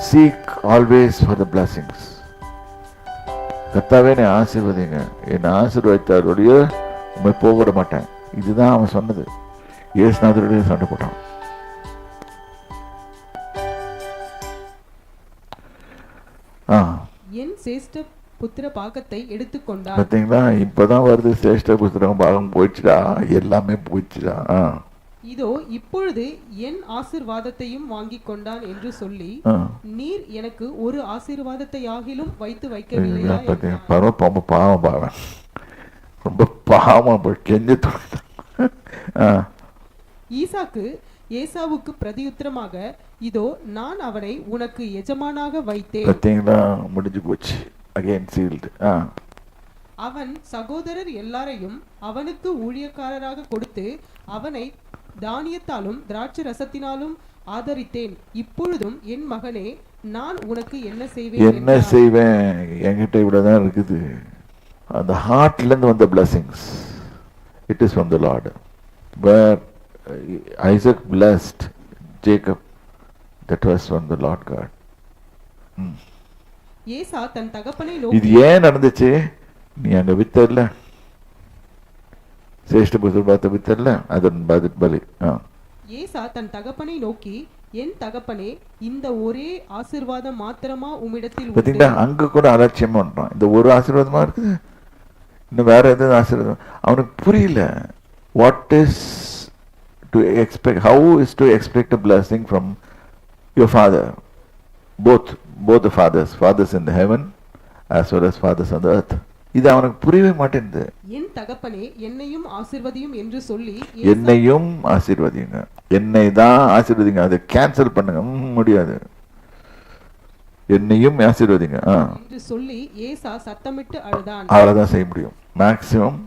Seek always for the blessings. கர்த்தாவே என்னை ஆசீர்வதிங்க, என்னை ஆசீர்வதித்தாருடைய உண்மை போக மாட்டேன். இதுதான் அவன் சொன்னது. இயேசுநாதருடைய சண்டை போட்டான். என் சேஷ்ட புத்திர பாகத்தை எடுத்துக்கொண்டார். பார்த்தீங்களா, இப்பதான் வருது சேஷ்ட புத்திரம் பாகம் போயிடுச்சுடா, எல்லாமே போயிடுச்சுடா. இதோ இப்பொழுது என் ஆசீர்வாதத்தையும் வாங்கி கொண்டான் என்று சொல்லி, நீர் எனக்கு ஒரு ஆசீர்வாதத்தை ஆகிலும் வைத்து வைக்கவில்லையா? பாவம் பாவன், ரொம்ப பாவம் கெஞ்ச. ஈசாக்கு ஏசாவுக்கு பிரதியுத்தரமாக, இதோ நான் அவனை உனக்கு எஜமானாக வைத்தேன். பார்த்தீங்களா, முடிஞ்சு போச்சு. Again sealed. அவன் சகோதரர் எல்லாரையும் அவனுக்கு ஊழியக்காரராக கொடுத்து அவனை தானியத்தாலும் திராட்சை ரசத்தினாலும் ஆதரித்தேன். இப்பொழுதும் என் மகனே, நான் உனக்கு என்ன செய்வேன்? என்கிட்ட இவ்வளவுதான் இருக்குது. அந்த ஹார்ட்ல இருந்து வந்த blessings, it is from the Lord. Where Isaac blessed Jacob, that was from the Lord God. ஏசா தன் தகப்பனை நோக்கி, இது ஏன் நடந்துச்சு? நீ அங்க வித்தல்ல, சேஷ்ட புத்திர வித்தல்ல, அதன் பலி. ஏசா தன் தகப்பனை நோக்கி, என் தகப்பனே, இந்த ஒரே ஆசீர்வாதம் மாத்திரமா உம்மிடத்தில் உண்டு? பாத்தீங்களா, அங்க கூட அலட்சியமா பண்றான். இந்த ஒரு ஆசீர்வாதமா இருக்குது, இன்னும் வேற எதுவும் ஆசீர்வாதம் அவனுக்கு புரியல. What is to expect, how is to expect a blessing from your father, both the fathers in the heaven as well as fathers on the earth. இது அவனுக்கு புரியவே மாட்டேங்குது. என் தகப்பனே, என்னையும் ஆசீர்வதியும் என்று சொல்லி, என்னையும் ஆசீர்வதிங்க, என்னை தான் ஆசீர்வதிங்க, அதை கேன்சல் பண்ணுங்க, முடியாது, என்னையும் ஆசீர்வதிங்க என்று சொல்லி ஏசா சத்தமிட்டு அழுதான். அவ்வளவுதான் செய்ய முடியும், மேக்சிமம்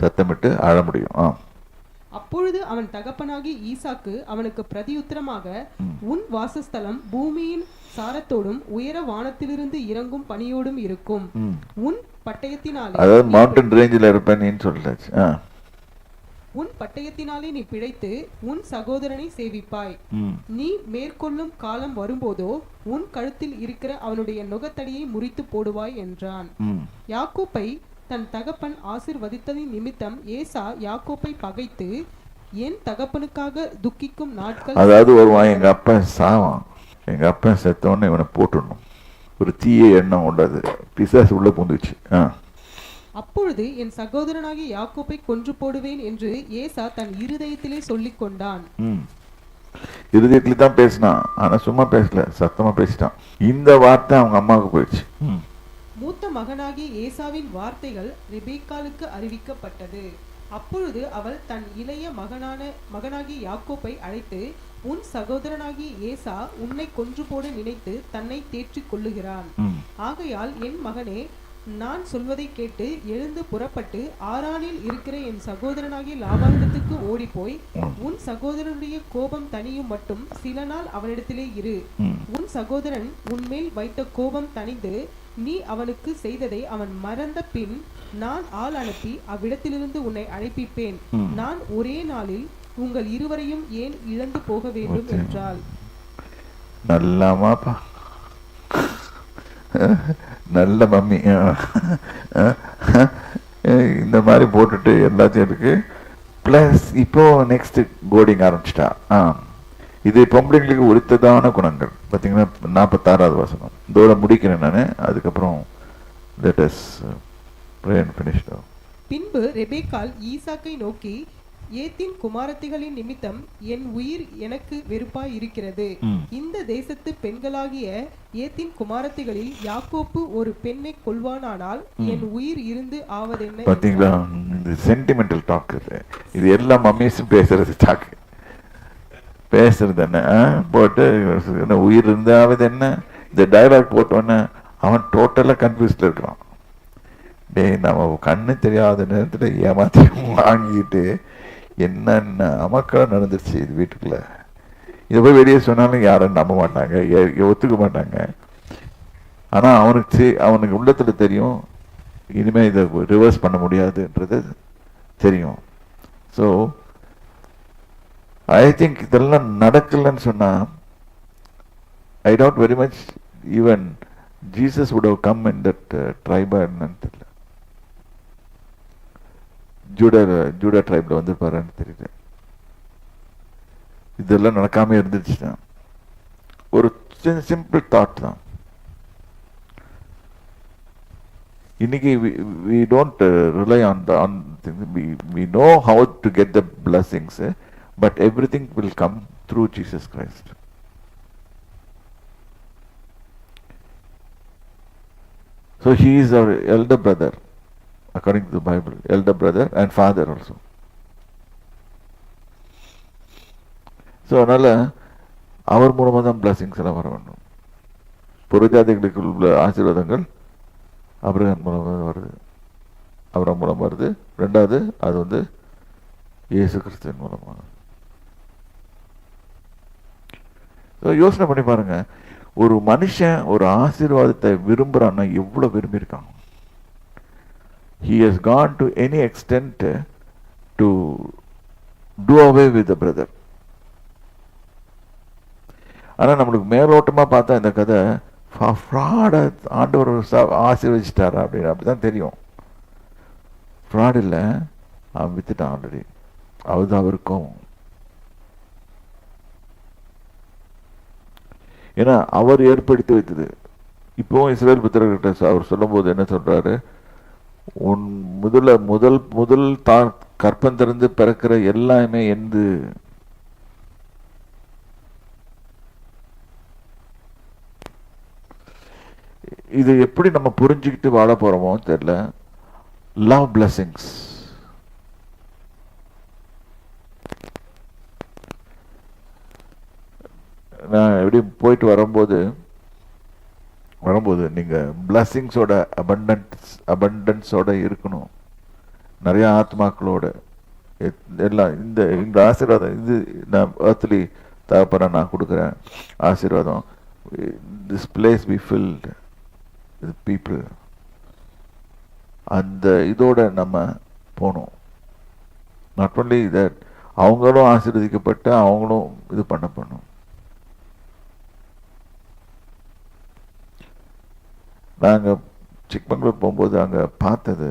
சத்தமிட்டு அழ முடியும். அப்பொழுது அவன் தகப்பனாகி ஈசாக்கு அவனுக்கு பிரதியுத்தரமாக, உன் வாசஸ்தலம் பூமியின் சாரத்தோடும் உயர வானத்திலிருந்து இறங்கும் பனியோடும் இருக்கும். உன் பட்டயத்தினாலே, அதாவது மவுண்டன் ரேஞ்சில் இருப்பேன்னு சொல்லலாச்சு. உன் பட்டயத்தினாலே நீ பிழைத்து உன் சகோதரனை சேவிப்பாய். நீ மேற்கொள்ளும் காலம் வரும்போதோ உன் கழுத்தில் இருக்கிற அவனுடைய நுகத்தடியை முறித்து போடுவாய் என்றான். யாக்கோப்பை தன் தகப்பன் ஆசீர்வதித்ததின் நிமித்தம் ஏசா யாக்கோப்பை பகைத்து என் தகப்பனுக்காக துக்கிக்கும் நாட்கள். அதாவது வருவான், எங்க அப்பன் சாவான், எங்க அப்பன் செத்தோன்னு இவனை போட்டுடணும், ஒரு தீய எண்ணம் உண்டாது, பிசாசு உள்ள பூந்துச்சு. அப்பொழுது என் சகோதரனாகிய யாக்கோப்பை கொன்று போடுவேன் என்று ஏசா தன் இருதயத்திலே சொல்லிக் கொண்டான். இருதயத்திலே தான் பேசினான், ஆனா சும்மா பேசல, சத்தமா பேசிட்டான். இந்த வார்த்தை அவங்க அம்மாவுக்கு போயிடுச்சு. மூத்த மகனாகிய ஏசாவின் வார்த்தைகள் ரெபேக்காளுக்கு அறிவிக்கப்பட்டது. அப்பொழுது அவள் தன் இளைய மகனாகிய யாக்கோப்பை அழைத்து, உன் சகோதரனாகிய ஏசா உன்னை கொன்று போட நினைத்து தன்னை தேற்றிக் கொள்ளுகிறான். ஆகையால் என் மகனே, நான் சொல்வதை கேட்டு எழுந்து புறப்பட்டு ஆரானில் இருக்கிற என் சகோதரனாகிய லாபானிடத்துக்கு ஓடி போய் உன் சகோதரனுடைய கோபம் தனியும் மட்டும் சில நாள் அவனிடத்திலே இரு. உன் சகோதரன் உன்மேல் வைத்த கோபம் தணிந்து நீ அவனுக்கு செய்ததை அவன் மறந்த பின் நான் ஆள் அனுப்பி அவ்விடத்திலிருந்து உன்னை அழைப்பிப்பேன். நான் ஒரே நாளில் உங்கள் இருவரையும் ஏன் இழந்து போக வேண்டும் என்றாள். நல்லாமாப்பா, நல்ல மம்மி. இந்த மாதிரி போட்டுட்டு எல்லாத்தையும் இருக்கு. பிளஸ் இப்போ நெக்ஸ்ட் கோடிங் ஆரம்பிச்சிட்டா. இது பொம்பளைங்களுக்கு உரித்ததான குணங்கள். பார்த்தீங்கன்னா 46வது வசனம் இதோட முடிக்கிறேன் நான். அதுக்கப்புறம் let us pray and finish now. பின்பு ரெபேக்காள் ஈசாக்கை நோக்கி, ஏத்தின் குமாரத்திகளின் நிமித்தம் என் உயிர் எனக்கு வெறுப்பாய் இருக்கிறது. இந்த தேசத்து பெண்களாகிய ஏத்தின் குமாரத்திகளில் யாக்கோப்பு ஒரு பெண்ணை கொள்வானானால் என் உயிர் இருந்து ஆவதென்ன? பார்த்தீங்களா, இந்த சென்டிமெண்டல் டாக். இது எல்லா மம்மிஸும் பேசுறது டாக், பேசுறது என்ன போட்டு உயிர் இருந்தாவது என்ன, இந்த டைலாக் போட்டோன்னு அவன் டோட்டலா கன்ஃபியூஸ்ல இருக்கிறான். நம்ம கண்ணு தெரியாத நேரத்துல ஏமாத்தி வாங்கிட்டு என்னென்ன அமக்களம் நடந்துருச்சு இது வீட்டுக்குள்ள. இதை போய் வெளியே சொன்னாலும் யாரும் நம்ப மாட்டாங்க, ஒத்துக்க மாட்டாங்க. ஆனா அவனுக்கு உள்ளத்துல தெரியும், இனிமே இதை ரிவர்ஸ் பண்ண முடியாதுன்றது தெரியும். ஸோ ஐ திங்க் இதெல்லாம் நடக்கலன்னு சொன்னா I doubt very much even Jesus would have come in that tribe என்னன்னு தெரியல. ஜூடா ட்ரைப்ல வந்து பாருன்னு தெரியல. இதெல்லாம் நடக்காம இருந்துச்சுன்னா ஒரு சிம்பிள் தாட் தான். இன்னைக்கு we don't rely on we know how to get the blessings, but everything will come through Jesus Christ. So he is our elder brother according to the Bible, elder brother and father also. So அதனால் அவர் மூலமாக தான் blessings எல்லாம் வர வேண்டும். புறஜாதிகளுக்கு உள்ள ஆசீர்வாதங்கள் அபிரகாம் மூலமாக வருது, அபிரகாம் மூலம் வருது. ரெண்டாவது அது வந்து இயேசு கிறிஸ்துவின் மூலமாக. யோசனை பண்ணி பாருங்க, ஒரு மனுஷன் ஒரு ஆசீர்வாதத்தை விரும்புறான்னா எவ்வளவு விரும்பியிருக்காங்க. He has gone to any extent to do away with the brother. ஆனால் நம்மளுக்கு மேலோட்டமாக பார்த்தா இந்த கதை ஃப்ராடை ஆண்டவர் ஆசீர்வதிச்சிட்டாரா அப்படின்னு அப்படிதான் தெரியும். ஃப்ராட் இல்லை, அவன் வித்துட்டான் ஆல்ரெடி. அது அவருக்கும், ஏன்னா அவர் ஏற்படுத்தி வைத்தது. இப்போவும் இஸ்ரேல் புத்திரர்கிட்ட அவர் சொல்லும் போது என்ன சொல்றாரு, உன் முதல் கற்பம் திறந்து பிறக்கிற எல்லாமே எந்து. இது எப்படி நம்ம புரிஞ்சுக்கிட்டு வாழ போறோமோ தெரியல. Love blessings. நான் எப்படி போயிட்டு வரும்போது நீங்க பிளஸிங்ஸோட அபண்டன்ஸோட இருக்கணும். நிறைய ஆத்மாக்களோட எல்லாம் இந்த ஆசீர்வாதம், இது நான் ஏர்த்லி தகப்பன நான் கொடுக்குறேன் ஆசீர்வாதம். This place be filled with people. அந்த இதோட நம்ம போகணும். நாட் ஒன்லி தட், அவங்களும் ஆசீர்வதிக்கப்பட்டு அவங்களும் இது பண்ணணும். நாங்கள் சிக்மங்களூர் போகும்போது அங்கே பார்த்தது,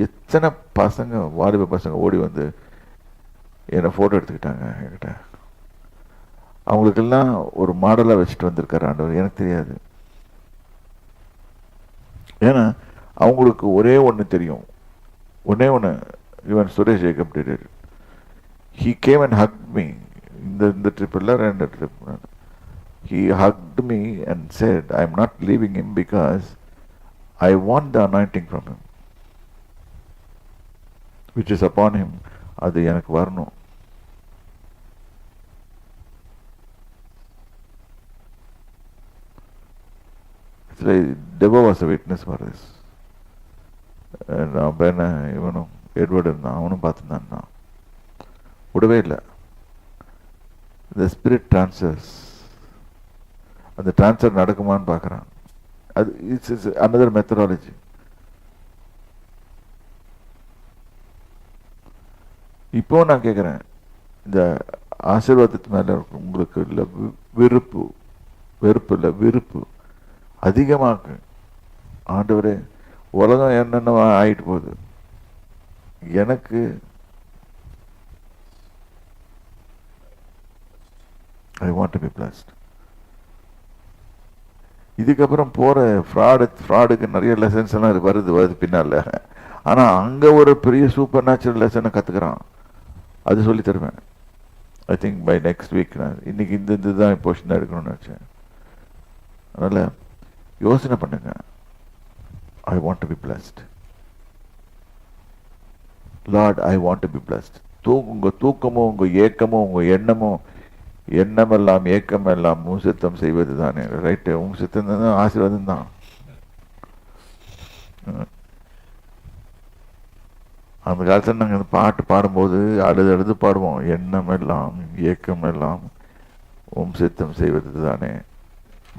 எத்தனை பசங்க, வாலிப பசங்க ஓடி வந்து என்னை ஃபோட்டோ எடுத்துக்கிட்டாங்க என்கிட்ட. அவங்களுக்கெல்லாம் ஒரு மாடலாக வச்சுட்டு வந்திருக்காரு ஆண்டவர், எனக்கு தெரியாது. ஏன்னா அவங்களுக்கு ஒரே ஒன்று தெரியும், ஒன்னே ஒன்று. Even Suresh Jacob did it. He came and hugged me. இந்த ட்ரிப் இல்லை, 2 trip. He hugged me and said, I am not leaving him because I want the anointing from him, which is upon him. அது எனக்கு வரணும். Debo was a witness for this. நான் பையனை இவனும் Edward இருந்தான், அவனும் பார்த்துருந்தான். விடவே இல்லை. The spirit transfers. அந்த டிரான்ஸ்ஃபர் நடக்குமான்னு பார்க்குறான். அது இட்ஸ் அனதர் மெத்தடாலஜி. இப்போ நான் கேட்குறேன், இந்த ஆசீர்வாதத்து மேலே உங்களுக்கு இல்லை வெறுப்பு இல்லை விருப்பு அதிகமாக்கு. ஆண்டவரே, உலகம் என்னென்ன ஆகிட்டு போகுது, எனக்கு I want to be blessed. இதுக்கப்புறம் போகிற ஃப்ராடுக்கு நிறைய லெசன்ஸ் எல்லாம் வருது பின்னால். ஆனால் அங்கே ஒரு பெரிய சூப்பர் நேச்சுரல் லெசனை கற்றுக்கிறான். அது சொல்லி தருவேன். I think by next week. நான் இன்னைக்கு இந்த தான் போர்ஷன் தான் எடுக்கணும்னு நினச்சேன். அதனால் யோசனை பண்ணுங்க, I want to be blessed. Lord, I want to be blessed. உங்கள் தூக்கமும் உங்கள் ஏக்கமும் உங்கள் எண்ணமும், எண்ணமெல்லாம் ஏக்கமெல்லாம் உன் சித்தம் செய்வது தானே. ரைட்டு, உங்கள் சித்தம் தான் ஆசீர்வாதம் தான். அந்த காலத்தில் நாங்கள் அந்த பாட்டு பாடும்போது அழுது பாடுவோம், எண்ணமெல்லாம் ஏக்கமெல்லாம் உன் சித்தம் செய்வது தானே.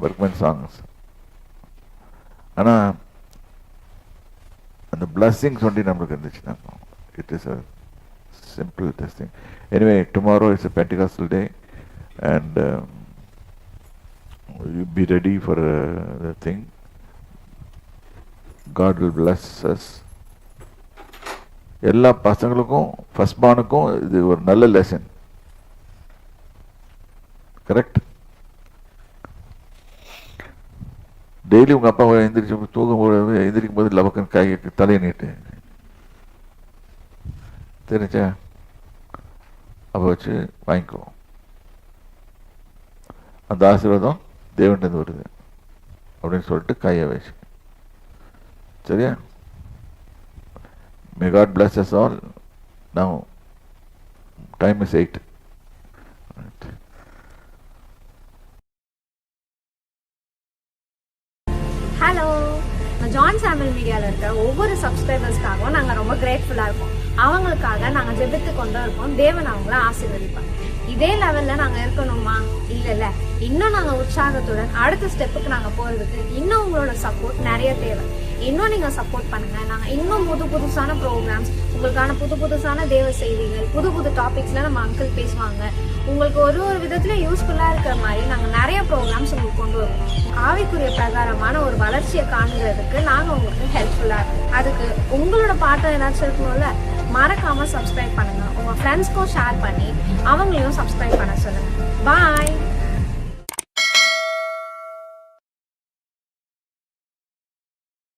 Burgman songs. ஆனால் அந்த பிளஸ்ஸிங்ஸ் ஒண்டி நம்மளுக்கு இருந்துச்சுன்னா, it is a simple testing. Anyway, tomorrow it's a Pentecostal day, and be ready for the thing. God will bless us. எல்லா பசங்களுக்கும் ஃபர்ஸ்ட் பார்னுக்கும் இது ஒரு நல்ல லெசன். கரெக்ட்? டெய்லி உங்க அப்பா எந்திரிச்சு தூக்கம் எந்திரிக்கும் போது லவக்கன் கை தலையை நீட்டு தெரிஞ்சா அப்போ வச்சு வாங்கிக்கோ. அந்த ஆசீர்வாதம் தேவன்கிட்ட வருது அப்படின்னு சொல்லிட்டு கையை வச்சு. சரியா? May God bless us all. Now, time is 8. Right. Hello, John Samuel மீடியாவில் இருக்க ஒவ்வொரு சப்ஸ்கிரைபர்ஸ்க்காகவும் நாங்கள் ரொம்ப கிரேட்ஃபுல்லாக இருக்கோம். அவங்களுக்காக நாங்கள் ஜெபித்து கொண்டு இருக்கோம். தேவன் அவங்கள ஆசீர்வதிப்பாங்க. இதே லெவலில் நாங்கள் இருக்கணுமா? இல்லைல்ல, இன்னும் நாங்கள் உற்சாகத்துடன் அடுத்த ஸ்டெப்புக்கு நாங்கள் போகிறதுக்கு இன்னும் உங்களோட சப்போர்ட் நிறைய தேவை. இன்னும் நீங்கள் சப்போர்ட் பண்ணுங்கள். நாங்கள் இன்னும் புதுசான ப்ரோக்ராம்ஸ், உங்களுக்கான புதுசான தேவ செய்திகள், புது டாபிக்ஸில் நம்ம அங்கிள் பேசுவாங்க. உங்களுக்கு ஒரு விதத்தில் யூஸ்ஃபுல்லாக இருக்கிற மாதிரி நாங்கள் நிறைய ப்ரோக்ராம்ஸ் உங்களுக்கு கொண்டு வருவோம். ஆவிக்குரிய பிரகாரமான ஒரு வளர்ச்சியை காணுறதுக்கு நாங்கள் உங்களுக்கு ஹெல்ப்ஃபுல்லாக இருக்கும். அதுக்கு உங்களோட பாட்டம் ஏதாச்சும் இருக்கணும்ல, மறக்காமல் சப்ஸ்கிரைப் பண்ணுங்கள். உங்கள் ஃப்ரெண்ட்ஸ்க்கும் ஷேர் பண்ணி அவங்களையும் சப்ஸ்கிரைப் பண்ண சொல்லுங்கள். பாய்.